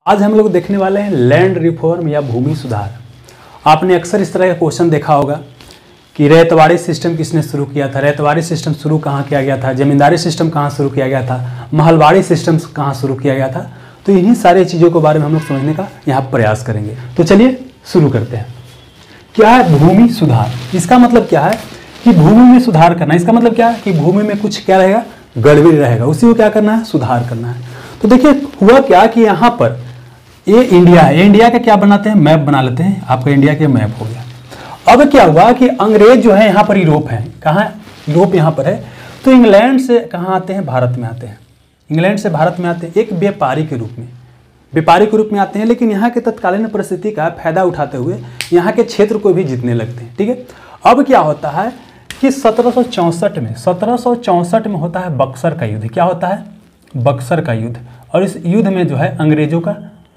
आज हम लोग देखने वाले हैं लैंड रिफॉर्म या भूमि सुधार। आपने अक्सर इस तरह का क्वेश्चन देखा होगा कि रैयतवाड़ी सिस्टम किसने शुरू किया था, रैयतवाड़ी सिस्टम शुरू कहाँ किया गया था, जमींदारी सिस्टम कहाँ शुरू किया गया था, महलवाड़ी सिस्टम कहाँ शुरू किया गया था। तो इन्हीं सारी चीज़ों के बारे में हम लोग समझने का यहाँ प्रयास करेंगे। तो चलिए शुरू करते हैं। क्या है भूमि सुधार? इसका मतलब क्या है कि भूमि में सुधार करना। इसका मतलब क्या है कि भूमि में कुछ क्या रहेगा, गड़बड़ी रहेगा, उसी को क्या करना है, सुधार करना है। तो देखिए हुआ क्या कि यहाँ पर ये इंडिया है, इंडिया का क्या बनाते हैं, मैप बना लेते हैं। आपका इंडिया का मैप हो गया। अब क्या हुआ कि अंग्रेज जो है यहाँ पर यूरोप है, कहाँ यूरोप यहाँ पर है, तो इंग्लैंड से कहाँ आते हैं, भारत में आते हैं। इंग्लैंड से भारत में आते हैं एक व्यापारी के रूप में, व्यापारी के रूप में आते हैं। लेकिन यहाँ के तत्कालीन परिस्थिति का फायदा उठाते हुए यहाँ के क्षेत्र को भी जीतने लगते हैं। ठीक है। अब क्या होता है कि 1764 में होता है बक्सर का युद्ध। क्या होता है, बक्सर का युद्ध। और इस युद्ध में जो है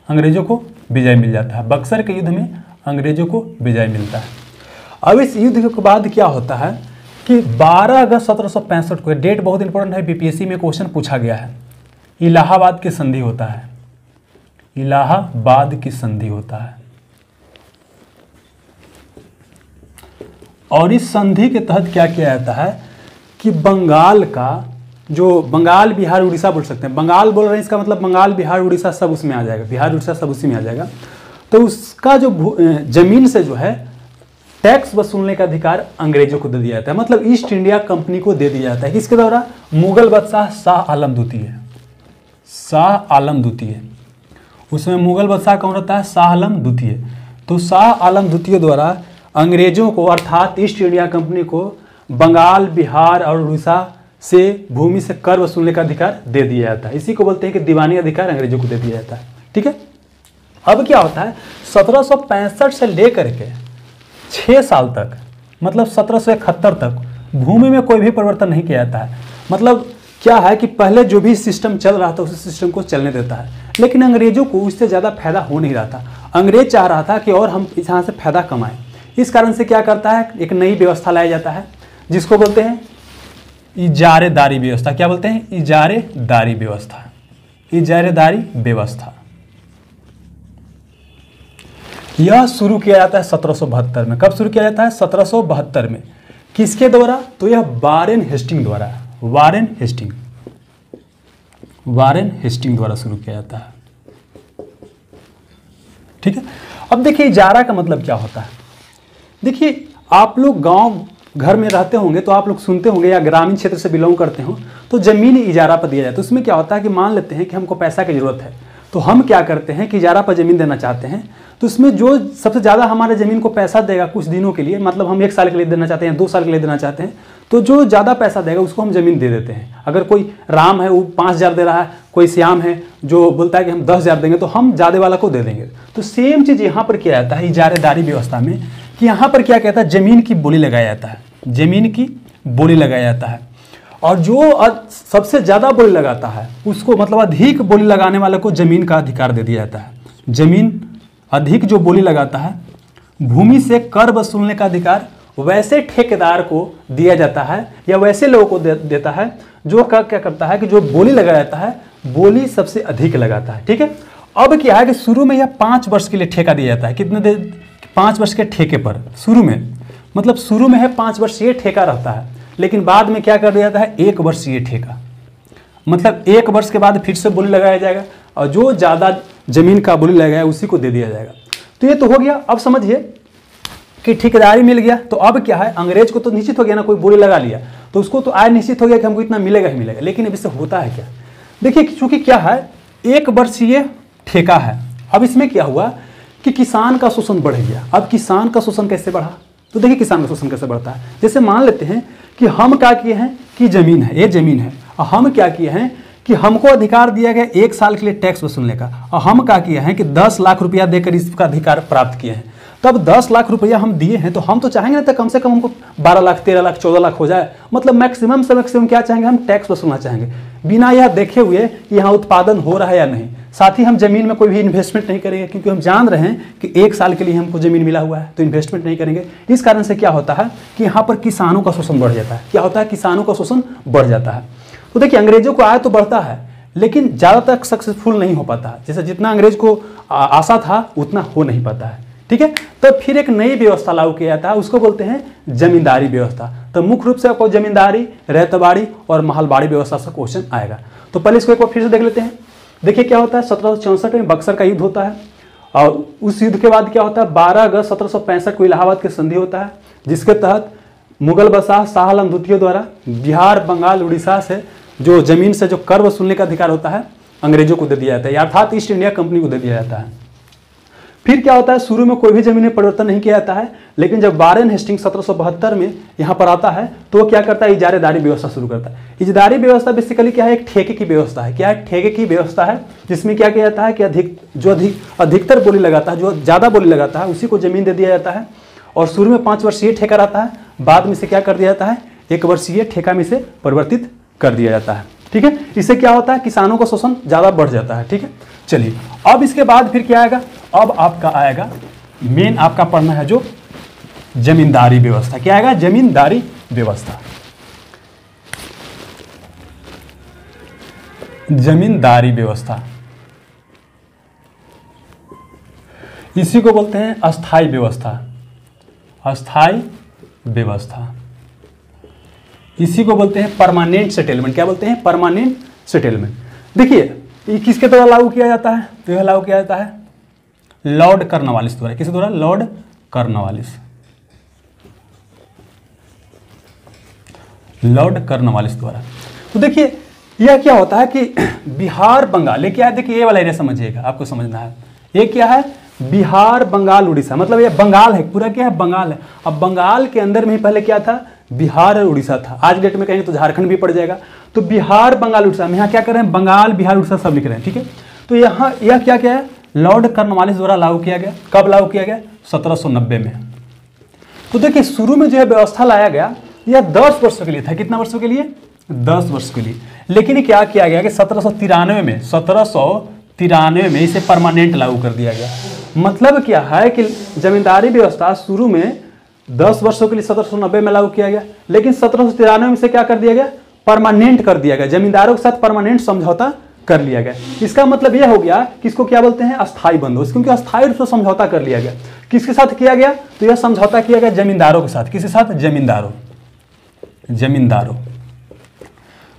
अंग्रेजों को विजय मिल जाता है। बक्सर के युद्ध में अंग्रेजों को विजय मिलता है। अब इस युद्ध के बाद क्या होता है कि 12 अगस्त 1765 को, डेट बहुत इंपॉर्टेंट है, बीपीएससी में क्वेश्चन पूछा गया है, इलाहाबाद की संधि होता है। इलाहाबाद की संधि होता है। और इस संधि के तहत क्या किया जाता है कि बंगाल का जो बंगाल, बिहार, उड़ीसा बोल सकते हैं, बंगाल बोल रहे हैं, इसका मतलब बंगाल, बिहार, उड़ीसा सब उसमें आ जाएगा, बिहार, उड़ीसा सब उसी में आ जाएगा। तो उसका जो जमीन से जो है टैक्स वसूलने का अधिकार अंग्रेजों को दे दिया जाता है। मतलब ईस्ट इंडिया कंपनी को दे दिया जाता है। किसके द्वारा? मुगल बादशाह शाह आलम द्वितीय। उसमें मुगल बादशाह कौन रहता है? शाह आलम द्वितीय। तो शाह आलम द्वितीय द्वारा अंग्रेजों को अर्थात ईस्ट इंडिया कंपनी को बंगाल, बिहार और उड़ीसा से भूमि से कर वसूलने का अधिकार दे दिया जाता है। इसी को बोलते हैं कि दीवानी अधिकार अंग्रेजों को दे दिया जाता है। ठीक है। अब क्या होता है 1765 से लेकर के 6 साल तक, मतलब 1771 तक भूमि में कोई भी परिवर्तन नहीं किया जाता है। मतलब क्या है कि पहले जो भी सिस्टम चल रहा था उस सिस्टम को चलने देता है। लेकिन अंग्रेजों को उससे ज़्यादा फायदा हो नहीं रहा था। अंग्रेज चाह रहा था कि और हम यहाँ से फायदा कमाएं। इस कारण से क्या करता है, एक नई व्यवस्था लाया जाता है जिसको बोलते हैं इजारेदारी व्यवस्था। क्या बोलते हैं? इजारेदारी व्यवस्था। इजारेदारी व्यवस्था यह शुरू किया जाता है 1772 में। कब शुरू किया जाता है? 1772 में। किसके द्वारा? तो यह वारेन हेस्टिंग द्वारा, वारेन हेस्टिंग द्वारा शुरू किया जाता है। ठीक है। अब देखिए इजारा का मतलब क्या होता है। देखिए आप लोग गांव घर में रहते होंगे तो आप लोग सुनते होंगे, या ग्रामीण क्षेत्र से बिलोंग करते हो तो जमीन इजारा पर दिया जाए। तो उसमें क्या होता है कि मान लेते हैं कि हमको पैसा की जरूरत है, तो हम क्या करते हैं कि इजारा पर जमीन देना चाहते हैं। तो उसमें जो सबसे ज़्यादा हमारे ज़मीन को पैसा देगा कुछ दिनों के लिए, मतलब हम 1 साल के लिए देना चाहते हैं, 2 साल के लिए देना चाहते हैं, तो जो ज़्यादा पैसा देगा उसको हम ज़मीन दे देते हैं। अगर कोई राम है वो 5,000 दे रहा है, कोई श्याम है जो बोलता है कि हम 10,000 देंगे, तो हम ज़्यादा वाला को दे देंगे। तो सेम चीज़ यहाँ पर किया जाता है इजारेदारी व्यवस्था में, कि यहाँ पर क्या कहता है, ज़मीन की बोली लगाया जाता है। ज़मीन की बोली लगाया जाता है। और जो सबसे ज़्यादा बोली लगाता है उसको, मतलब अधिक बोली लगाने वाले को ज़मीन का अधिकार दे दिया जाता है। ज़मीन अधिक जो बोली लगाता है, भूमि से कर वसूलने का अधिकार वैसे ठेकेदार को दिया जाता है या वैसे लोगों को देता है जो क्या करता है कि जो बोली लगाया जाता है, बोली सबसे अधिक लगाता है। ठीक है। अब क्या है कि शुरू में यह 5 वर्ष के लिए ठेका दिया जाता है। कितने दे? 5 वर्ष के ठेके पर शुरू में, मतलब शुरू में है 5 वर्ष ये ठेका रहता है, लेकिन बाद में क्या कर दिया जाता है, 1 वर्ष ये ठेका, मतलब 1 वर्ष के बाद फिर से बोली लगाया जाएगा और जो ज़्यादा जमीन का बोली लगाया उसी को दे दिया जाएगा। तो ये तो हो गया। अब समझिए कि ठेकेदारी मिल गया, तो अब क्या है, अंग्रेज को तो निश्चित हो गया ना, कोई बोली लगा लिया तो उसको तो आय निश्चित हो गया कि हमको इतना मिलेगा ही मिलेगा। लेकिन अब इससे होता है क्या, देखिए चूंकि क्या है 1 वर्ष ये ठेका है। अब इसमें क्या हुआ कि किसान का शोषण बढ़ गया। अब किसान का शोषण कैसे बढ़ा, तो देखिए किसान का शोषण कैसे बढ़ता है। जैसे मान लेते हैं कि हम क्या किए हैं कि जमीन है, ये जमीन है, और हम क्या किए हैं कि हमको अधिकार दिया गया 1 साल के लिए टैक्स वसूलने का, और हम क्या किए हैं कि 10 लाख रुपया देकर इसका अधिकार प्राप्त किए हैं। तब 10 लाख रुपया हम दिए हैं तो हम तो चाहेंगे ना तो कम से कम हमको 12 लाख, 13 लाख, 14 लाख हो जाए। मतलब मैक्सिमम से मैक्सिमम क्या चाहेंगे, हम टैक्स वसूलना चाहेंगे, बिना यह देखे हुए कि यहाँ उत्पादन हो रहा है या नहीं। साथ ही हम जमीन में कोई भी इन्वेस्टमेंट नहीं करेंगे, क्योंकि हम जान रहे हैं कि 1 साल के लिए हमको जमीन मिला हुआ है, तो इन्वेस्टमेंट नहीं करेंगे। इस कारण से क्या होता है कि यहाँ पर किसानों का शोषण बढ़ जाता है। क्या होता है, किसानों का शोषण बढ़ जाता है। तो देखिए अंग्रेजों को आय तो बढ़ता है, लेकिन ज़्यादातर सक्सेसफुल नहीं हो पाता है। जैसे जितना अंग्रेज को आशा था उतना हो नहीं पाता है। ठीक है, तो फिर एक नई व्यवस्था लागू किया जाता है, उसको बोलते हैं जमींदारी व्यवस्था। तो मुख्य रूप से आपको जमींदारी, रहतबाड़ी और महलबाड़ी व्यवस्था से क्वेश्चन आएगा। तो पहले इसको एक बार फिर से देख लेते हैं। देखिए क्या होता है, 1764 में बक्सर का युद्ध होता है और उस युद्ध के बाद क्या होता है, 12 अगस्त 1765 को इलाहाबाद की संधि होता है, जिसके तहत मुगल बादशाह शाह आलम द्वितीय द्वारा बिहार, बंगाल, उड़ीसा से जो जमीन से जो कर वसूलने का अधिकार होता है अंग्रेजों को दे दिया जाता है, अर्थात ईस्ट इंडिया कंपनी को दे दिया जाता है। फिर क्या होता है, शुरू में कोई भी जमीन में परिवर्तन नहीं किया जाता है, लेकिन जब वारेन हेस्टिंग्स 1772 में यहाँ पर आता है तो वो क्या करता है, इजारेदारी व्यवस्था शुरू करता है। इजारेदारी व्यवस्था बेसिकली क्या है, एक ठेके की व्यवस्था है। क्या है, ठेके की व्यवस्था है, जिसमें क्या किया जाता है कि अधिकतर बोली लगाता है, जो ज़्यादा बोली लगाता है उसी को जमीन दे दिया जाता है। और शुरू में 5 वर्षीय ठेका रहता है, बाद में इसे क्या कर दिया जाता है, 1 वर्षीय ठेका में से परिवर्तित कर दिया जाता है। ठीक है, इससे क्या होता है, किसानों का शोषण ज़्यादा बढ़ जाता है। ठीक है, चलिए अब इसके बाद फिर क्या आएगा, अब आपका आएगा मेन आपका पढ़ना है जो जमींदारी व्यवस्था। क्या आएगा, जमींदारी व्यवस्था। जमींदारी व्यवस्था इसी को बोलते हैं अस्थाई व्यवस्था। अस्थाई व्यवस्था इसी को बोलते हैं परमानेंट सेटलमेंट। क्या बोलते हैं, परमानेंट सेटलमेंट। देखिए ये किसके द्वारा लागू किया जाता है, तो यह लागू किया जाता है लॉर्ड कॉर्नवालिस द्वारा। किसके द्वारा, लॉर्ड कॉर्नवालिस। लॉर्ड कॉर्नवालिस द्वारा। तो देखिए यह क्या होता है कि बिहार, बंगाल, ये क्या है, देखिए ये वाला एरिया समझिएगा, आपको समझना है। ये क्या है, बिहार, बंगाल, उड़ीसा, मतलब ये बंगाल है, पूरा क्या है, बंगाल है। अब बंगाल के अंदर में पहले क्या था, बिहार और उड़ीसा था। आज डेट में कहेंगे तो झारखंड भी पड़ जाएगा। तो बिहार, बंगाल, उड़ीसा में यहाँ क्या कर रहे हैं, बंगाल, बिहार, उड़ीसा सब लिख रहे हैं। ठीक है, तो यहाँ यह क्या क्या है, लॉर्ड कॉर्नवालिस द्वारा लागू किया गया। कब लागू किया गया, 1790 में। तो देखिए शुरू में जो है व्यवस्था लाया गया यह 10 वर्षों के लिए था। कितना वर्षों के लिए, 10 वर्ष के लिए। लेकिन क्या किया गया कि 1793 में इसे परमानेंट लागू कर दिया गया। मतलब क्या है कि जमींदारी व्यवस्था शुरू में 10 वर्षों के लिए 1790 में लागू किया गया, लेकिन 1793 में से क्या कर दिया गया, परमानेंट कर दिया गया। जमींदारों के साथ परमानेंट समझौता कर लिया गया। इसका मतलब यह हो गया कि इसको क्या बोलते हैं, अस्थाई बंदोबस्त, क्योंकि अस्थाई रूप से समझौता कर लिया गया। किसके साथ किया गया, तो यह समझौता किया गया जमींदारों के साथ। किसके साथ, जमींदारों।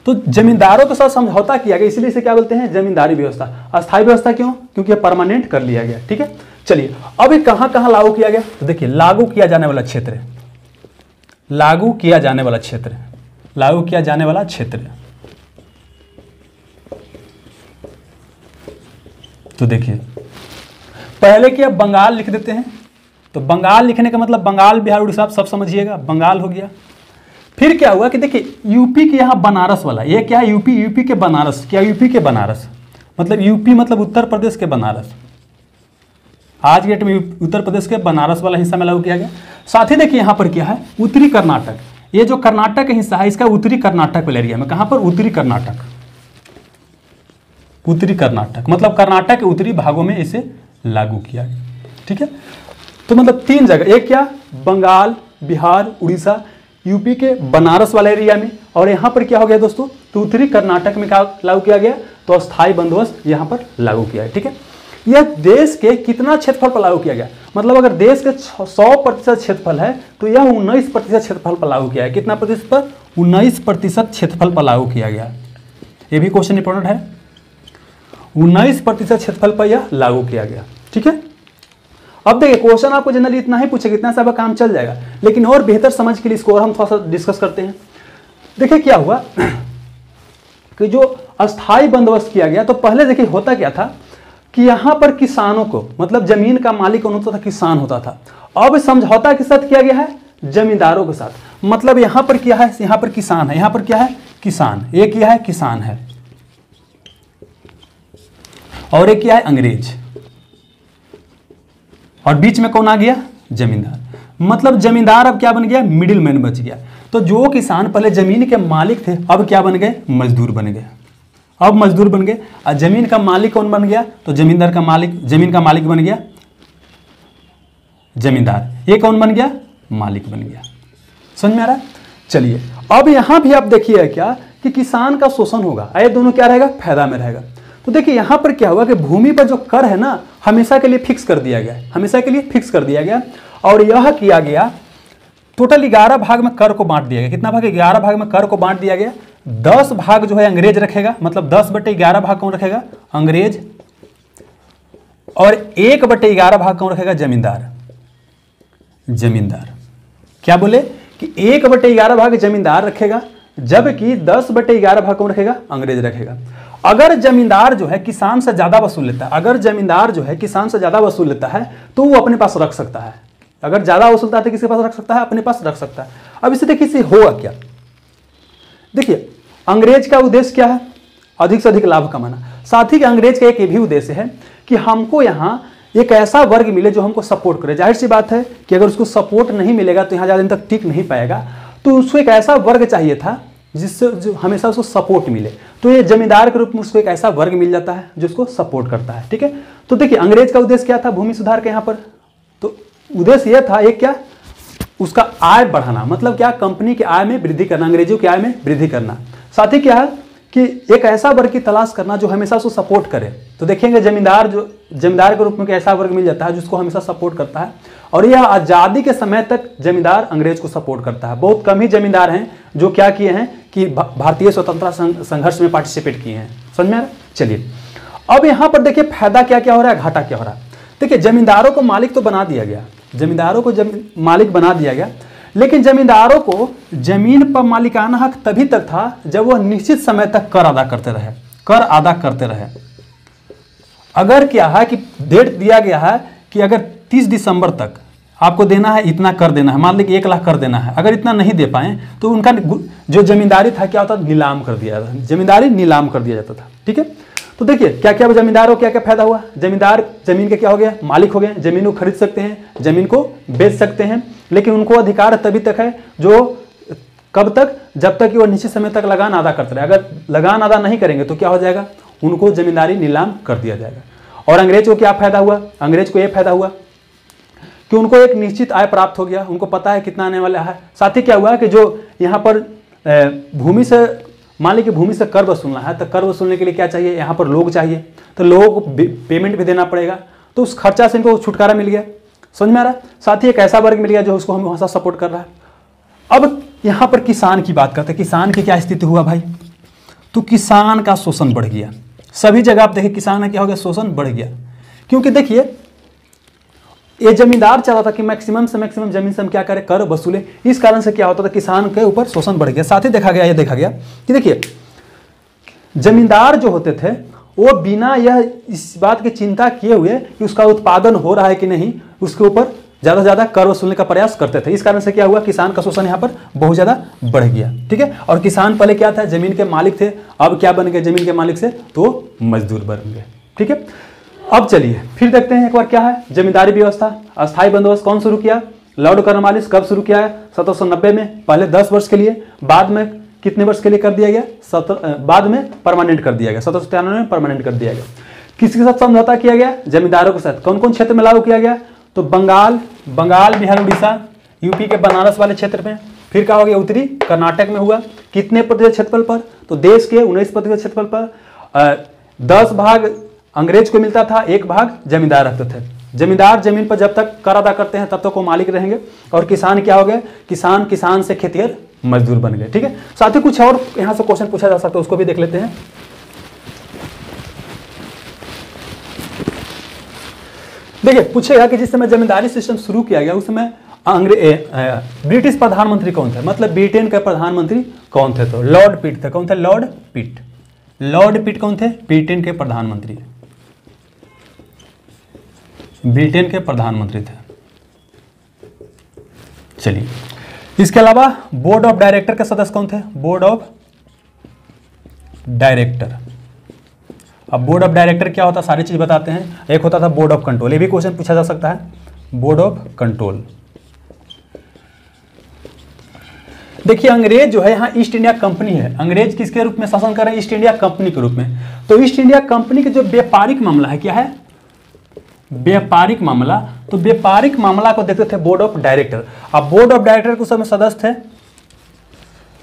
तो जमींदारों के साथ समझौता किया गया, इसलिए इसे क्या बोलते हैं, जमींदारी व्यवस्था। अस्थाई व्यवस्था क्यों, क्योंकि यह परमानेंट कर लिया गया। ठीक है, चलिए अब ये कहां कहां लागू किया गया, तो देखिए लागू किया जाने वाला क्षेत्र, लागू किया जाने वाला क्षेत्र, लागू किया जाने वाला क्षेत्र। तो देखिए पहले क्या, बंगाल लिख देते हैं। तो बंगाल लिखने का मतलब बंगाल, बिहार, उड़ीसा आप सब समझिएगा, बंगाल हो गया। फिर क्या हुआ कि देखिए यूपी के यहाँ बनारस वाला, ये क्या है, यूपी के बनारस। क्या, यूपी के बनारस, मतलब यूपी मतलब उत्तर प्रदेश के बनारस। आज के डेट में उत्तर प्रदेश के बनारस वाला हिस्सा में लागू किया गया। साथ ही देखिए यहाँ पर क्या है, उत्तरी कर्नाटक। ये जो कर्नाटक का हिस्सा है इसका उत्तरी कर्नाटक वाले एरिया में, कहाँ पर, उत्तरी कर्नाटक। उत्तरी कर्नाटक मतलब कर्नाटक के उत्तरी भागों में इसे लागू किया गया। ठीक है, तो मतलब 3 जगह, एक क्या, बंगाल, बिहार, उड़ीसा, यूपी के बनारस वाले एरिया में, और यहाँ पर क्या हो गया दोस्तों, तो उत्तरी कर्नाटक में क्या लागू किया गया, तो अस्थाई बंदोबस्त यहाँ पर लागू किया है। ठीक है, यह देश के कितना क्षेत्रफल पर लागू किया गया, मतलब अगर देश के 100% क्षेत्रफल है तो यह 19% क्षेत्रफल पर लागू किया है। कितना प्रतिशत पर, 19% क्षेत्रफल पर लागू किया गया। ये भी क्वेश्चन इंपॉर्टेंट है, 19% क्षेत्रफल पर यह लागू किया गया। ठीक है, अब देखिए क्वेश्चन आपको जनरली इतना ही पूछेगा, इतना सा काम चल जाएगा, लेकिन और बेहतर समझ के लिए इसको और हम थोड़ा सा डिस्कस करते हैं। देखिए क्या हुआ कि जो अस्थाई बंदोबस्त किया गया, तो पहले देखिए होता क्या था कि यहाँ पर किसानों को, मतलब जमीन का मालिक कौन होता था, किसान होता था। अब समझौता के साथ किया गया है जमींदारों के साथ, मतलब यहाँ पर क्या है, यहाँ पर किसान है, यहाँ पर क्या है, किसान, एक क्या है, किसान है, और एक क्या है, अंग्रेज, और बीच में कौन आ गया, जमींदार। मतलब जमींदार अब क्या बन गया, मिडिल मैन बच गया। तो जो किसान पहले जमीन के मालिक थे अब क्या बन गए, मजदूर बन गए। अब मजदूर बन गए, और जमीन का मालिक कौन बन गया, तो जमींदार का मालिक, जमीन का मालिक बन गया जमींदार। ये कौन बन गया, मालिक बन गया। समझ में आ रहा है। चलिए अब यहां भी आप देखिए क्या कि किसान का शोषण होगा, ये दोनों क्या रहेगा, फायदा में रहेगा। तो देखिए यहाँ पर क्या हुआ कि भूमि पर जो कर है ना हमेशा के लिए फिक्स कर दिया गया, हमेशा के लिए फिक्स कर दिया गया। और यह किया गया टोटल 11 भाग में कर को बांट दिया गया। कितना भाग, 11 भाग में कर को बांट दिया गया। 10 भाग जो है अंग्रेज रखेगा, मतलब 10/11 भाग कौन रखेगा, अंग्रेज। और 1/11 भाग कौन रखेगा, जमींदार। जमींदार क्या बोले कि 1/11 भाग जमींदार रखेगा, जबकि 10/11 भाग कौन रखेगा, अंग्रेज रखेगा। अगर जमींदार जो है किसान से ज्यादा वसूल लेता है, अगर जमींदार जो है किसान से ज्यादा वसूल लेता है तो वो अपने पास रख सकता है। अगर ज्यादा वसूलता है तो किसके पास रख सकता है, अपने पास रख सकता है। अब इसे देखिए इससे होगा क्या, देखिए अंग्रेज का उद्देश्य क्या है, अधिक से अधिक लाभ कमाना। साथ ही अंग्रेज का एक ये भी उद्देश्य है कि हमको यहाँ एक ऐसा वर्ग मिले जो हमको सपोर्ट करे। जाहिर सी बात है कि अगर उसको सपोर्ट नहीं मिलेगा तो यहाँ ज़्यादा दिन तक टिक नहीं पाएगा, तो उसको एक ऐसा वर्ग चाहिए था जिससे जो हमेशा उसको सपोर्ट मिले। तो ये जमींदार के रूप में उसको एक ऐसा वर्ग मिल जाता है जो उसको सपोर्ट करता है। ठीक है, तो देखिए अंग्रेज का उद्देश्य क्या था, भूमि सुधार के यहाँ पर, तो उद्देश्य यह था एक क्या, उसका आय बढ़ाना, मतलब क्या, कंपनी की आय में वृद्धि करना, अंग्रेजों की आय में वृद्धि करना। साथ ही क्या है कि एक ऐसा वर्ग की तलाश करना जो हमेशा उसको सपोर्ट करे। तो देखेंगे जमींदार के रूप में ऐसा वर्ग मिल जाता है जिसको हमेशा सपोर्ट करता है। और यह आज़ादी के समय तक जमींदार अंग्रेज को सपोर्ट करता है। बहुत कम ही जमींदार हैं जो क्या किए हैं कि भारतीय स्वतंत्रता संघर्ष में पार्टिसिपेट किए हैं। समझ में आ रहा है? चलिए अब यहाँ पर देखिए फायदा क्या क्या हो रहा है, घाटा क्या हो रहा है। देखिए जमींदारों को मालिक तो बना दिया गया, जमींदारों को मालिक बना दिया गया, लेकिन जमींदारों को जमीन पर मालिकाना हक तभी तक था जब वह निश्चित समय तक कर अदा करते रहे। अगर क्या है कि डेट दिया गया है कि अगर 30 दिसंबर तक आपको देना है, इतना कर देना है, मान लीजिए 1 लाख कर देना है, अगर इतना नहीं दे पाए तो उनका जो जमींदारी था क्या होता, नीलाम कर दिया जाता, जमींदारी नीलाम कर दिया जाता था। ठीक है, तो देखिए क्या क्या जमींदारों क्या क्या फायदा हुआ, जमींदार जमीन के क्या हो गया, मालिक हो गए, जमीन को खरीद सकते हैं, जमीन को बेच सकते हैं, लेकिन उनको अधिकार तभी तक है जो कब तक, जब तक कि वो निश्चित समय तक लगान अदा करते रहे। अगर लगान अदा नहीं करेंगे तो क्या हो जाएगा, उनको जमींदारी नीलाम कर दिया जाएगा। और अंग्रेज को क्या फायदा हुआ, अंग्रेज को यह फायदा हुआ कि उनको एक निश्चित आय प्राप्त हो गया, उनको पता है कितना आने वाला है। साथ ही क्या हुआ कि जो यहाँ पर भूमि से, मान लीजिए भूमि से कर वसूलना है, तो कर वसूलने के लिए क्या चाहिए, यहाँ पर लोग चाहिए, तो लोगों को पेमेंट भी देना पड़ेगा, तो उस खर्चा से इनको छुटकारा मिल गया। समझ में आ रहा है? साथ ही एक ऐसा वर्ग मिल गया जो उसको हम हमेशा सपोर्ट कर रहा है। अब यहाँ पर किसान की बात करते हैं, किसान की क्या स्थिति हुआ भाई, तो किसान का शोषण बढ़ गया। सभी जगह आप देखिए किसान का क्या हो गया, शोषण बढ़ गया। क्योंकि देखिए ये जमींदार चाहता था कि मैक्सिमम से मैक्सिमम जमीन से हम क्या करें, कर वसूले। इस कारण से क्या होता था, किसान के ऊपर शोषण बढ़ गया। साथ ही देखा गया कि देखिए जमींदार जो होते थे वो बिना यह इस बात की चिंता किए हुए कि उसका उत्पादन हो रहा है कि नहीं, उसके ऊपर ज़्यादा से ज़्यादा कर वसूलने का प्रयास करते थे। इस कारण से क्या हुआ, किसान का शोषण यहाँ पर बहुत ज़्यादा बढ़ गया। ठीक है, और किसान पहले क्या था, जमीन के मालिक थे, अब क्या बन गए, जमीन के मालिक से तो मजदूर बन गए। ठीक है, अब चलिए फिर देखते हैं एक बार क्या है जमींदारी व्यवस्था। अस्थायी बंदोबस्त कौन शुरू किया, लॉर्ड कॉर्नवालिस कब शुरू किया है, 1790 में, पहले 10 वर्ष के लिए, बाद में कितने वर्ष के लिए कर दिया गया, बाद में परमानेंट कर दिया गया, 1793 में परमानेंट कर दिया गया। किसके साथ समझौता किया गया, जमींदारों के साथ। कौन कौन क्षेत्र में लागू किया गया, तो बंगाल, बिहार, उड़ीसा, यूपी के बनारस वाले क्षेत्र में। फिर क्या हो गया, उत्तरी कर्नाटक में हुआ। कितने प्रतिशत क्षेत्रफल पर, तो देश के 19% क्षेत्रफल पर। 10 भाग अंग्रेज को मिलता था, 1 भाग जमींदार रखते थे। जमींदार जमीन पर जब तक कर अदा करते हैं तब तक वो मालिक रहेंगे। और किसान क्या हो गए, किसान से खेतिहर मजदूर बन गए। ठीक है, साथ ही कुछ और यहाँ से क्वेश्चन पूछा जा सकता है, उसको भी देख लेते हैं। देखिए पूछेगा कि जिस समय जमींदारी सिस्टम शुरू किया गया उस समय ब्रिटिश प्रधानमंत्री कौन थे, मतलब ब्रिटेन के प्रधानमंत्री कौन थे, तो लॉर्ड पिट थे। कौन थे, लॉर्ड पिट। लॉर्ड पिट कौन थे, ब्रिटेन के प्रधानमंत्री, ब्रिटेन के प्रधानमंत्री थे। चलिए इसके अलावा बोर्ड ऑफ डायरेक्टर के सदस्य कौन थे, बोर्ड ऑफ डायरेक्टर। अब बोर्ड ऑफ डायरेक्टर क्या होता है, सारी चीज बताते हैं। एक होता था बोर्ड ऑफ कंट्रोल, ये भी क्वेश्चन पूछा जा सकता है, बोर्ड ऑफ कंट्रोल। देखिए अंग्रेज जो है यहाँ ईस्ट इंडिया कंपनी है, अंग्रेज किसके रूप में शासन कर रहे हैं, ईस्ट इंडिया कंपनी के रूप में। तो ईस्ट इंडिया कंपनी के जो व्यापारिक मामला है, क्या है, व्यापारिक मामला, तो व्यापारिक मामला को देखते थे बोर्ड ऑफ डायरेक्टर। अब बोर्ड ऑफ डायरेक्टर के समय सदस्य थे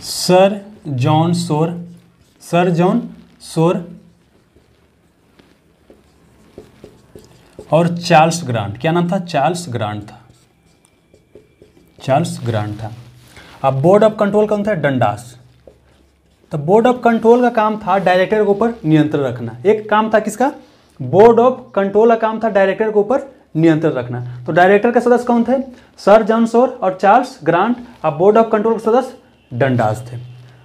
sir John Shore sir John Shore और चार्ल्स ग्रांट। क्या नाम था? चार्ल्स ग्रांट था, चार्ल्स ग्रांट था। अब बोर्ड ऑफ कंट्रोल कौन था? डंडास। तो बोर्ड ऑफ कंट्रोल का काम था डायरेक्टर के ऊपर नियंत्रण रखना। एक काम था किसका? बोर्ड ऑफ कंट्रोल का काम था डायरेक्टर के ऊपर नियंत्रण रखना। तो डायरेक्टर के सदस्य कौन थे? सर जॉन शोर और चार्ल्स ग्रांट। अब बोर्ड ऑफ कंट्रोल के सदस्य डंडास थे।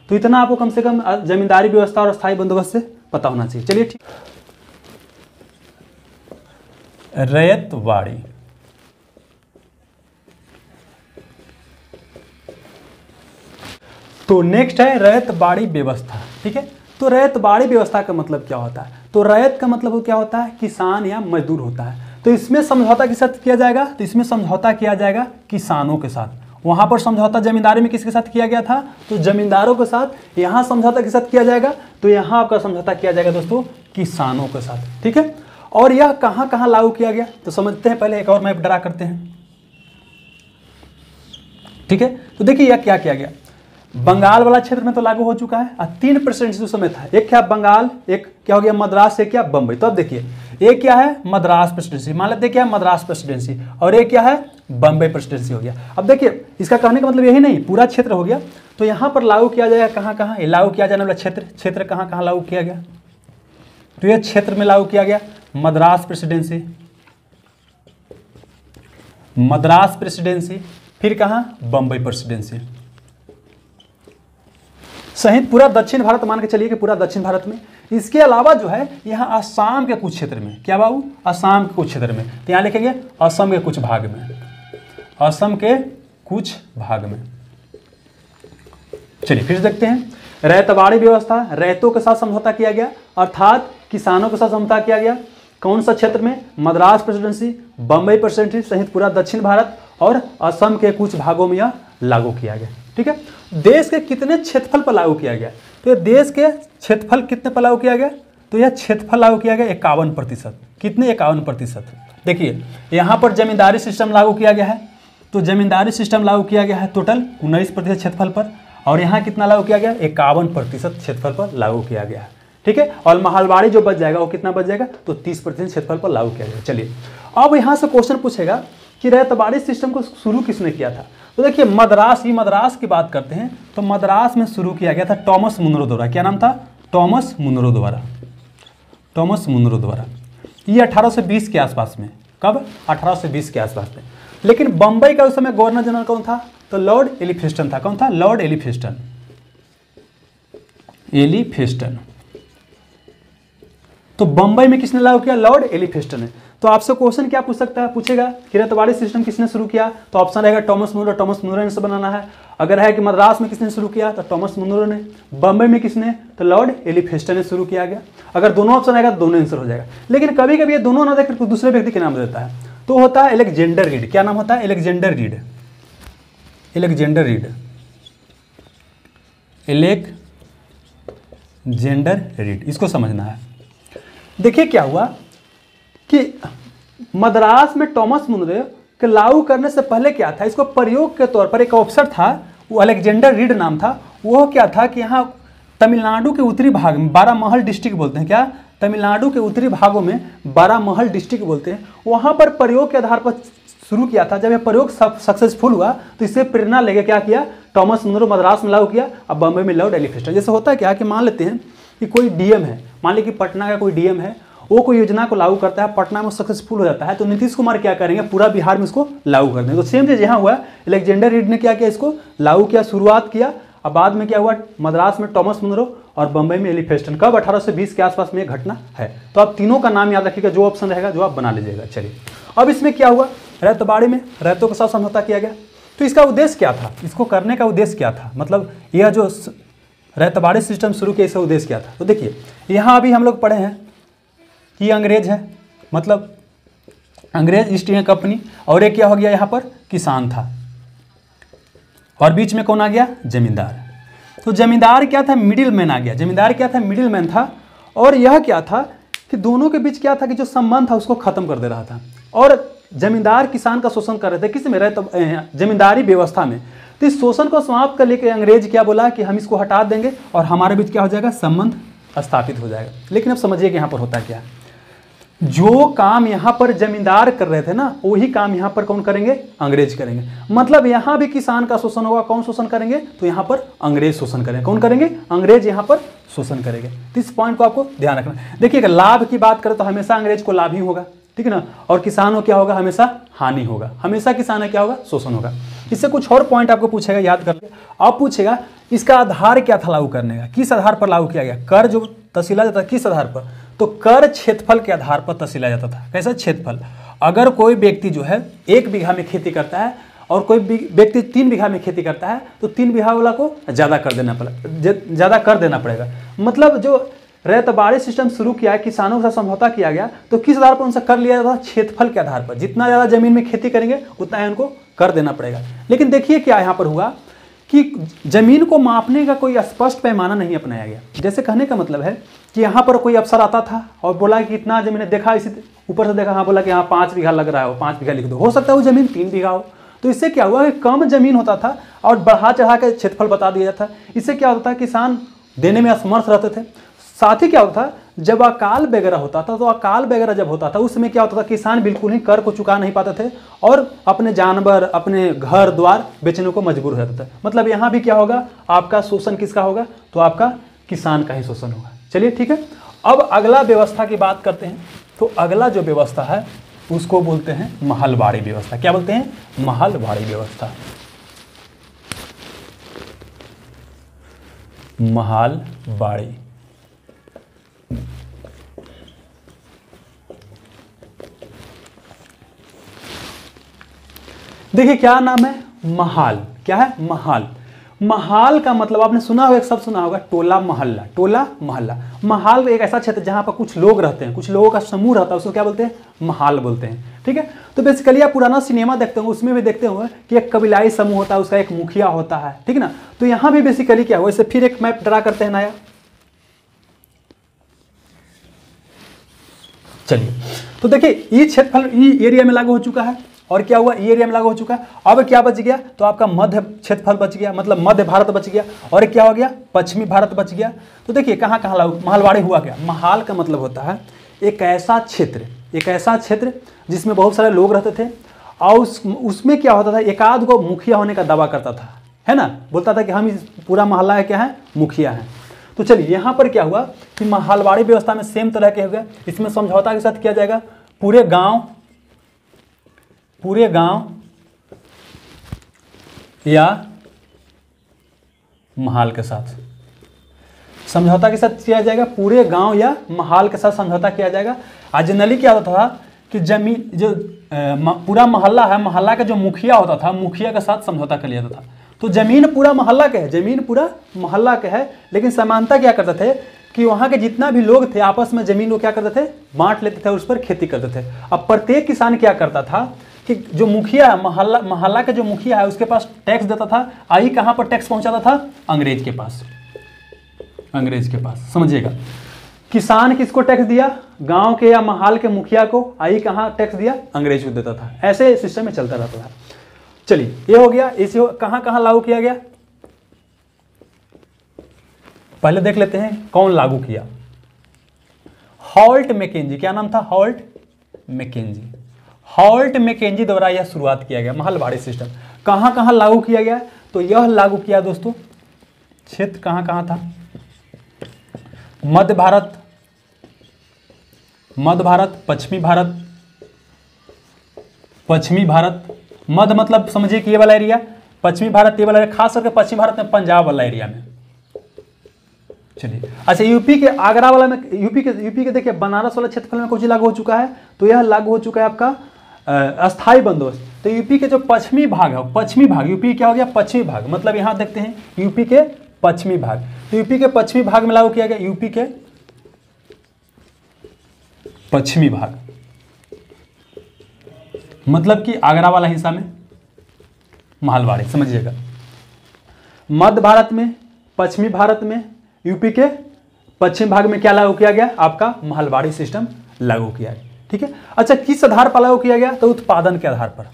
तो इतना आपको कम से कम जमींदारी व्यवस्था और स्थायी बंदोबस्त से पता होना चाहिए। चलिए ठीक। रैयतवाड़ी, तो नेक्स्ट है रैयतवाड़ी व्यवस्था। ठीक है, तो रैयतवाड़ी व्यवस्था का मतलब क्या होता है? तो रैयत का मतलब क्या होता है? किसान या मजदूर होता है। तो इसमें समझौता किसके साथ किया जाएगा? तो इसमें समझौता किया जाएगा किसानों के साथ। वहां पर समझौता जमींदारी में किसके साथ किया गया था? तो जमींदारों के साथ। यहाँ समझौता किसके साथ किया जाएगा? तो यहाँ आपका समझौता किया जाएगा दोस्तों किसानों के साथ। ठीक है, और यह कहाँ कहाँ लागू किया गया तो समझते हैं। पहले एक और मैप ड्रा करते हैं। ठीक है, तो देखिए यह क्या किया गया। बंगाल वाला क्षेत्र में तो लागू हो चुका है। 3% उस समय था। एक क्या बंगाल, एक क्या हो गया मद्रास, एक क्या बम्बई। तो अब देखिए एक क्या है मद्रास प्रेसिडेंसी, मान लेते क्या है मद्रास प्रेसिडेंसी, और एक क्या है बम्बई प्रेसिडेंसी हो गया। अब देखिए इसका कहने का मतलब यही नहीं, पूरा क्षेत्र हो गया। तो यहाँ पर लागू किया जाएगा कहाँ कहाँ? ये लागू किया जाने वाला क्षेत्र कहाँ कहाँ लागू किया गया? तो ये क्षेत्र में लागू किया गया मद्रास प्रेसिडेंसी, मद्रास प्रेसिडेंसी, फिर कहाँ बम्बई प्रेसिडेंसी सहित पूरा दक्षिण भारत मान के चलिए कि पूरा दक्षिण भारत में। इसके अलावा जो है यहाँ आसाम के कुछ क्षेत्र में, क्या बाबू? आसाम के कुछ क्षेत्र में। तो यहाँ लिखेंगे असम के कुछ भाग में, असम के कुछ भाग में। चलिए फिर देखते हैं रैयतवाड़ी व्यवस्था। रैयतों के साथ समझौता किया गया, अर्थात किसानों के साथ समझौता किया गया। कौन सा क्षेत्र में? मद्रास प्रेसिडेंसी, बम्बई प्रेसिडेंसी सहित पूरा दक्षिण भारत और असम के कुछ भागों में यह लागू किया गया। ठीक है, देश के कितने क्षेत्रफल पर लागू किया गया? तो देश के क्षेत्रफल कितने पर लागू किया गया? तो यह क्षेत्रफल लागू किया गया 51%। कितने? 51%। देखिए यहाँ पर जमींदारी सिस्टम लागू किया गया है। तो जमींदारी सिस्टम लागू किया गया है टोटल 19% क्षेत्रफल पर, और यहाँ कितना लागू किया गया? 51% क्षेत्रफल पर लागू किया गया है। ठीक है, और महलबाड़ी जो बच जाएगा वो कितना बच जाएगा? तो 30% क्षेत्रफल पर लागू किया जाएगा। चलिए अब यहाँ से क्वेश्चन पूछेगा कि रैयतवाड़ी सिस्टम को शुरू किसने किया था? तो देखिए मद्रास की बात करते हैं। तो मद्रास में शुरू किया गया था टॉमस मुनरो द्वारा। क्या नाम था? टॉमस मुनरो द्वारा, टॉमस मुनरो द्वारा। ये 1820 के आसपास में। कब? 1820 के आसपास में। लेकिन बम्बई का उस समय गवर्नर जनरल कौन था? तो लॉर्ड एलिफिंस्टन था। कौन था? Lord Elphinstone, Elphinstone. तो बम्बई में किसने लागू किया? लॉर्ड एलिफिंस्टन ने। तो आपसे क्वेश्चन क्या पूछ सकता है? पूछेगा कि रैयतवाड़ी सिस्टम किसने शुरू किया? तो ऑप्शन रहेगा टॉमस मुनरो, टॉमस मुनरो ने से बनाना है। अगर है कि मद्रास में किसने शुरू किया? तो टॉमस मुनरो ने। बम्बई में किसने? तो लॉर्ड एलिफिंस्टन ने शुरू किया गया। अगर दोनों ऑप्शन आएगा तो दोनों आंसर हो जाएगा। लेकिन कभी कभी ये दोनों ना देकर दूसरे व्यक्ति के नाम देता है। तो होता है अलेक्जेंडर रीड। क्या नाम होता है? Alexander read, Alexander read, Alexander read. इसको समझना है। देखिए क्या हुआ कि मद्रास में टॉमस मुनरो के लागू करने से पहले क्या था? इसको प्रयोग के तौर पर एक अफसर था, वो अलेक्जेंडर रीड नाम था। वो क्या था कि यहाँ तमिलनाडु के उत्तरी भाग में 12 महल डिस्ट्रिक्ट बोलते हैं। क्या? तमिलनाडु के उत्तरी भागों में 12 महल डिस्ट्रिक्ट बोलते हैं। वहाँ पर प्रयोग के आधार पर शुरू किया था। जब यह प्रयोग सक्सेसफुल हुआ तो इससे प्रेरणा लेके क्या किया? टॉमस मुनरो मद्रास में लागू किया। अब बम्बई में लॉर्ड एलिफिंस्टन। जैसे होता है क्या कि मान लेते हैं कि कोई डीएम है, मान लीजिए कि पटना का कोई डीएम है, वो कोई योजना को लागू करता है, पटना में सक्सेसफुल हो जाता है, तो नीतीश कुमार क्या करेंगे? पूरा बिहार में इसको लागू कर देंगे। तो सेम चीज यहाँ हुआ। अलेक्जेंडर रीड ने क्या किया? इसको लागू किया, शुरुआत किया। अब बाद में क्या हुआ? मद्रास में टॉमस मुनरो और बम्बई में एलिफिंस्टन। कब? 1820 के आसपास में ये घटना है। तो आप तीनों का नाम याद रखिएगा, जो ऑप्शन रहेगा जो आप बना लीजिएगा। चलिए अब इसमें क्या हुआ? रैयतवाड़ी में रैयतों के साथ समझौता किया गया। तो इसका उद्देश्य क्या था? इसको करने का उद्देश्य क्या था? मतलब यह जो रैयतवाड़ी सिस्टम शुरू किया, इसका उद्देश्य क्या था? तो देखिए यहाँ अभी हम लोग पढ़े हैं कि अंग्रेज है, मतलब अंग्रेज ईस्ट इंडिया कंपनी, और एक क्या हो गया यहाँ पर? किसान था, और बीच में कौन आ गया? जमींदार। तो जमींदार क्या था? मिडिल मैन आ गया। जमींदार क्या था? मिडिल मैन था। और यह क्या था कि दोनों के बीच क्या था कि जो संबंध था उसको खत्म कर दे रहा था। और जमींदार किसान का शोषण कर रहे थे। किस में? जमींदारी व्यवस्था में। तो इस शोषण को समाप्त कर लेके अंग्रेज क्या बोला कि हम इसको हटा देंगे और हमारे बीच क्या हो जाएगा, संबंध स्थापित हो जाएगा। लेकिन अब समझिए कि यहाँ पर होता क्या है, जो काम यहाँ पर जमींदार कर रहे थे ना, वही काम यहाँ पर कौन करेंगे, अंग्रेज करेंगे। मतलब यहाँ भी किसान का शोषण होगा, कौन शोषण करेंगे, तो यहाँ पर अंग्रेज शोषण करेंगे। कौन करेंगे, अंग्रेज यहाँ पर शोषण करेंगे। तो इस पॉइंट को आपको ध्यान रखना। देखिए अगर लाभ की बात करें तो हमेशा अंग्रेज को लाभ ही होगा, ठीक है ना, और किसान को क्या होगा, हमेशा हानि होगा। हमेशा किसान है क्या होगा, शोषण होगा। इससे कुछ और पॉइंट आपको पूछेगा, याद करके अब पूछेगा इसका आधार क्या था लागू करने का, किस आधार पर लागू किया गया। कर जो तसीला जाता है किस आधार पर, तो कर क्षेत्रफल के आधार पर तसीला जाता था। कैसा, क्षेत्रफल। अगर कोई व्यक्ति जो है 1 बीघा में खेती करता है और कोई व्यक्ति 3 बीघा में खेती करता है तो 3 बीघा वाला को ज़्यादा कर देना पड़ेगा। मतलब जो रैयतबाड़ी सिस्टम शुरू किया है, किसानों के साथ समझौता किया गया, तो किस आधार पर उनसे कर लिया जाता था, क्षेत्रफल के आधार पर। जितना ज़्यादा जमीन में खेती करेंगे उतना ही उनको कर देना पड़ेगा। लेकिन देखिए क्या यहाँ पर हुआ कि जमीन को मापने का कोई स्पष्ट पैमाना नहीं अपनाया गया। जैसे कहने का मतलब है कि यहाँ पर कोई अफसर आता था और बोला कि इतना जमीन है, देखा इसी ऊपर से देखा, हाँ बोला कि यहाँ 5 बीघा लग रहा है, वो 5 बीघा लिख दो। हो सकता है वो जमीन 3 बीघा हो। तो इससे क्या हुआ कि कम जमीन होता था और बढ़ा चढ़ा के क्षेत्रफल बता दिया जाता। इससे क्या होता था, किसान देने में असमर्थ रहते थे। साथ ही क्या होता था, जब अकाल वगैरह होता था, तो अकाल वगैरह जब होता था उस समय क्या होता था, किसान बिल्कुल ही कर को चुका नहीं पाते थे और अपने जानवर, अपने घर द्वार बेचने को मजबूर हो जाते थे। मतलब यहाँ भी क्या होगा, आपका शोषण किसका होगा, तो आपका किसान का ही शोषण होगा। चलिए ठीक है, अब अगला व्यवस्था की बात करते हैं। तो अगला जो व्यवस्था है उसको बोलते हैं महलबाड़ी व्यवस्था। क्या बोलते हैं, महलबाड़ी व्यवस्था। महलबाड़ी, देखिए क्या नाम है, महाल। क्या है, महाल। महाल का मतलब आपने सुना होगा, एक शब्द सुना होगा, टोला मोहल्ला। टोला मोहल्ला, महाल एक ऐसा क्षेत्र जहां पर कुछ लोग रहते हैं, कुछ लोगों का समूह रहता है, उसको क्या बोलते हैं, महाल बोलते हैं। ठीक है, तो बेसिकली आप पुराना सिनेमा देखते होंगे, उसमें भी देखते होंगे कि एक कबीलाई समूह होता है, उसका एक मुखिया होता है, ठीक है ना। तो यहाँ भी बेसिकली क्या हुआ, इससे फिर एक मैप ड्रा करते हैं नया। चलिए, तो देखिए ये क्षेत्रफल ई एरिया में लागू हो चुका है और क्या हुआ, ई एरिया में लागू हो चुका है। अब क्या बच गया, तो आपका मध्य क्षेत्रफल बच गया, मतलब मध्य भारत बच गया। और क्या हो गया, पश्चिमी भारत बच गया। तो देखिए कहाँ कहाँ लागू, महलबाड़ी हुआ क्या, महाल का मतलब होता है एक ऐसा क्षेत्र जिसमें बहुत सारे लोग रहते थे और उसमें क्या होता था, एक आध को मुखिया होने का दावा करता था, है ना, बोलता था कि हम इस पूरा मोहल्ला है क्या है, मुखिया हैं। तो चलिए यहाँ पर क्या हुआ कि महलबाड़ी व्यवस्था में सेम तरह के हो गए। इसमें समझौता के साथ किया जाएगा, पूरे गांव या महाल के साथ समझौता के साथ किया जाएगा, पूरे गांव या महाल के साथ समझौता किया जाएगा। जनरली क्या होता था कि जमीन जो पूरा मोहल्ला है, मोहल्ला का जो मुखिया होता था, मुखिया के साथ समझौता कर लिया जाता था। तो जमीन पूरा मोहल्ला के है, जमीन पूरा मोहल्ला के है, लेकिन समानता क्या करते थे कि वहाँ के जितना भी लोग थे आपस में जमीन को क्या करते थे, बांट लेते थे और उस पर खेती करते थे। अब प्रत्येक किसान क्या करता था कि जो मुखिया है, मोहल्ला का जो मुखिया है उसके पास टैक्स देता था। आई कहाँ पर टैक्स पहुँचाता था, अंग्रेज के पास, समझिएगा। किसान किसको टैक्स दिया, गांव के या महाल के मुखिया को। आई कहाँ टैक्स दिया, अंग्रेज को देता था। ऐसे सिस्टम में चलता रहता था। चलिए ये हो गया, इसे कहाँ कहाँ लागू किया गया, पहले देख लेते हैं कौन लागू किया। हॉल्ट मैकेंजी, क्या नाम था, हॉल्ट मैकेंजी द्वारा यह शुरुआत किया गया महलबाड़ी सिस्टम। कहाँ कहाँ लागू किया गया, तो यह लागू किया दोस्तों, क्षेत्र कहाँ कहाँ था, मध्य भारत, पश्चिमी भारत। मध्य मतलब समझिए कि ये वाला एरिया, पश्चिमी भारत ये वाला एरिया, खास करके पश्चिमी भारत में पंजाब वाला एरिया में। चलिए अच्छा, यूपी के आगरा वाला में, यूपी के देखिए बनारस वाला क्षेत्रफल में कुछ लागू हो चुका है। तो यह लागू हो चुका है आपका अस्थाई बंदोबस्त। तो यूपी के जो पश्चिमी भाग है, यूपी क्या हो गया, पश्चिमी भाग, मतलब यहाँ देखते हैं यूपी के पश्चिमी भाग। तो यूपी के पश्चिमी भाग में लागू किया गया, यूपी के पश्चिमी भाग, मतलब कि आगरा वाला हिस्सा में महलबाड़ी, समझिएगा। मध्य भारत में, पश्चिमी भारत में, यूपी के पश्चिम भाग में क्या लागू किया गया, आपका महलबाड़ी सिस्टम लागू किया गया। ठीक है, अच्छा किस आधार पर लागू किया गया, तो उत्पादन के आधार पर,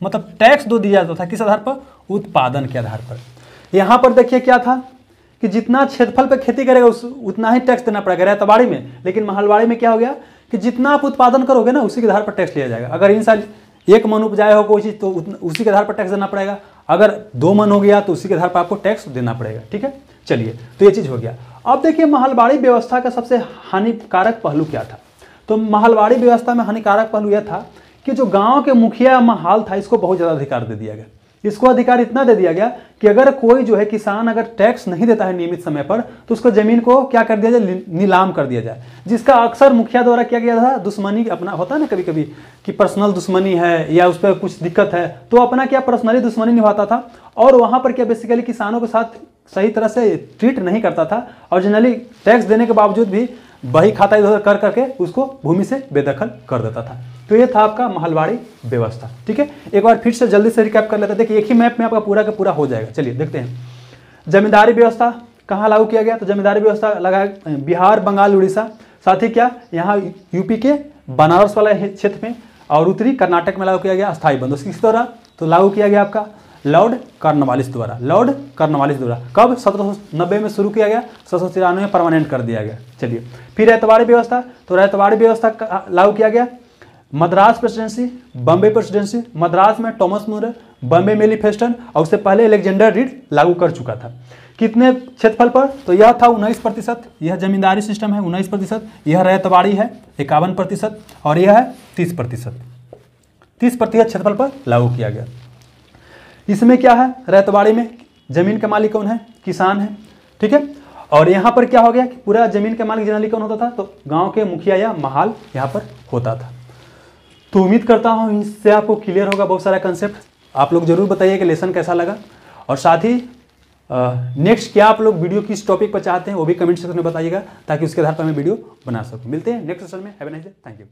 मतलब टैक्स दो दिया जाता था, किस आधार पर, उत्पादन के आधार पर। यहाँ पर देखिए क्या था कि जितना क्षेत्रफल पर खेती करेगा उतना ही टैक्स देना पड़ेगा रैयतवाड़ी में, लेकिन महलवाड़ी में क्या हो गया कि जितना आप उत्पादन करोगे ना उसी के आधार पर टैक्स लिया जाएगा। अगर इन साल 1 मन उपजाया हो कोई चीज़ तो उसी के आधार पर टैक्स देना पड़ेगा, अगर 2 मन हो गया तो उसी के आधार पर आपको टैक्स देना पड़ेगा। ठीक है, चलिए तो ये चीज़ हो गया। अब देखिए महलवाड़ी व्यवस्था का सबसे हानिकारक पहलू क्या था। तो महलवाड़ी व्यवस्था में हानिकारक पहलू यह था कि जो गांव के मुखिया महाल था इसको बहुत ज़्यादा अधिकार दे दिया गया। इसको अधिकार इतना दे दिया गया कि अगर कोई जो है किसान अगर टैक्स नहीं देता है नियमित समय पर तो उसको ज़मीन को क्या कर दिया जाए, नीलाम कर दिया जाए, जिसका अक्सर मुखिया द्वारा किया गया था। दुश्मनी अपना होता है ना कभी कभी कि पर्सनल दुश्मनी है या उस पर कुछ दिक्कत है तो अपना क्या पर्सनली दुश्मनी निभाता था और वहाँ पर क्या बेसिकली किसानों के साथ सही तरह से ट्रीट नहीं करता था और जनरली टैक्स देने के बावजूद भी बही खाता इधर कर करके उसको भूमि से बेदखल कर देता था। तो ये था आपका महलवाड़ी व्यवस्था। ठीक है, एक बार फिर से जल्दी से रिकैप कर लेते हैं। देखिए एक ही मैप में आपका पूरा का पूरा हो जाएगा। चलिए देखते हैं जमींदारी व्यवस्था कहाँ लागू किया गया। तो जमींदारी व्यवस्था लगा बिहार, बंगाल, उड़ीसा, साथ ही क्या यहाँ यूपी के बनारस वाला क्षेत्र में और उत्तरी कर्नाटक में लागू किया गया स्थायी बंदोबस्त। किस द्वारा तो लागू किया गया आपका लॉर्ड कॉर्नवालिस द्वारा। लॉर्ड कॉर्नवालिस द्वारा कब 1790 में शुरू किया गया, 1793 में परमानेंट कर दिया गया। चलिए फिर रैयतवाड़ी व्यवस्था। तो रैयतवाड़ी व्यवस्था लागू किया गया मद्रास प्रेसिडेंसी, बम्बे प्रेसिडेंसी। मद्रास में टॉमस मूर, बम्बे में एलिफेस्टन और उससे पहले अलेक्जेंडर रीड लागू कर चुका था। कितने क्षेत्रफल पर तो यह था 19%। यह जमींदारी सिस्टम है 19%, यह रैयतवाड़ी है 51% और यह है 30%। 30% क्षेत्रफल पर लागू किया गया। इसमें क्या है, रैयतवाड़ी में जमीन का मालिक कौन है, किसान है। ठीक है, और यहाँ पर क्या हो गया कि पूरा जमीन का मालिक जनरली कौन होता था, तो गांव के मुखिया या महाल यहाँ पर होता था। तो उम्मीद करता हूँ इससे आपको क्लियर होगा बहुत सारा कंसेप्ट। आप लोग जरूर बताइए कि लेसन कैसा लगा और साथ ही नेक्स्ट क्या आप लोग वीडियो किस टॉपिक पर चाहते हैं वो भी कमेंट सेक्शन में बताइएगा ताकि उसके आधार पर मैं वीडियो बना सकूँ। मिलते हैं नेक्स्ट सेशन में। Have a nice day, thank you.